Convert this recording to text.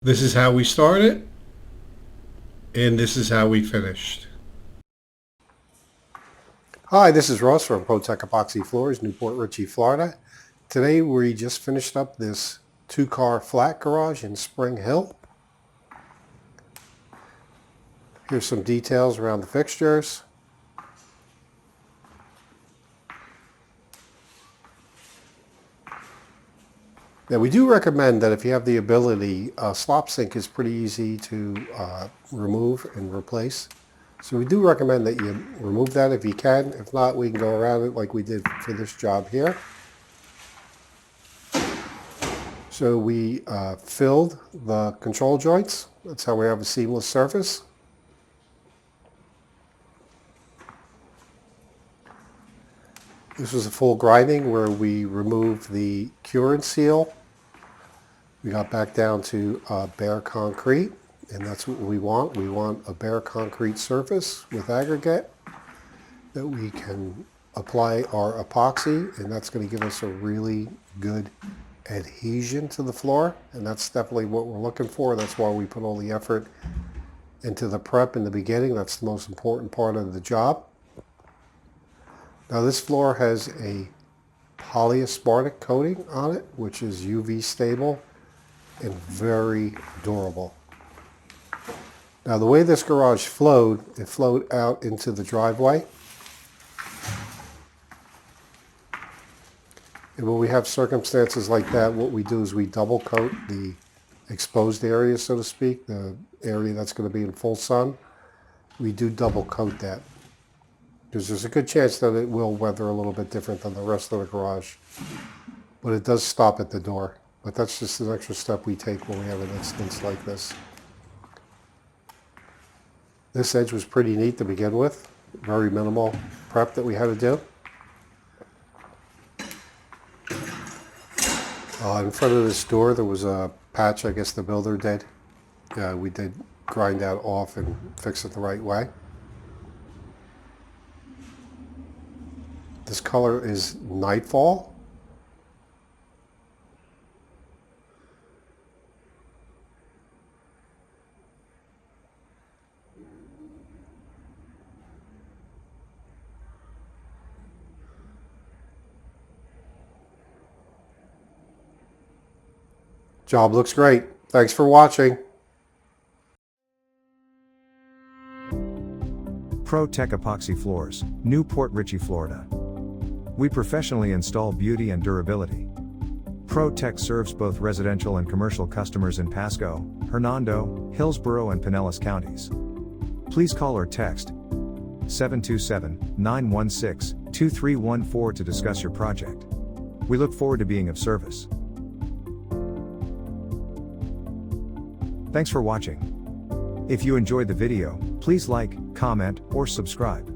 This is how we started, and this is how we finished. Hi, this is Ross from ProTech Epoxy Floors, Newport Richey, Florida. Today we just finished up this two-car flat garage in Spring Hill. Here's some details around the fixtures. Now we do recommend that if you have the ability, a slop sink is pretty easy to remove and replace. So we do recommend that you remove that if you can. If not, we can go around it like we did for this job here. So we filled the control joints. That's how we have a seamless surface. This was a full grinding where we removed the cure seal. We got back down to bare concrete, and that's what we want. We want a bare concrete surface with aggregate that we can apply our epoxy, and that's going to give us a really good adhesion to the floor, and that's definitely what we're looking for. That's why we put all the effort into the prep in the beginning. That's the most important part of the job. Now this floor has a polyaspartic coating on it, which is UV stable and very durable. Now the way this garage flowed, it flowed out into the driveway. And when we have circumstances like that, what we do is we double coat the exposed area, so to speak, the area that's going to be in full sun. We do double coat that, because there's a good chance that it will weather a little bit different than the rest of the garage. But it does stop at the door. But that's just an extra step we take when we have an instance like this. This edge was pretty neat to begin with. Very minimal prep that we had to do. In front of this door there was a patch, I guess the builder did. Yeah, we did grind that off and fix it the right way. This color is Nightfall. Job looks great. Thanks for watching. ProTech Epoxy Floors, Newport Richey, Florida. We professionally install beauty and durability. ProTech serves both residential and commercial customers in Pasco, Hernando, Hillsborough, and Pinellas counties. Please call or text 727-916-2314 to discuss your project. We look forward to being of service. Thanks for watching. If you enjoyed the video, please like, comment, or subscribe.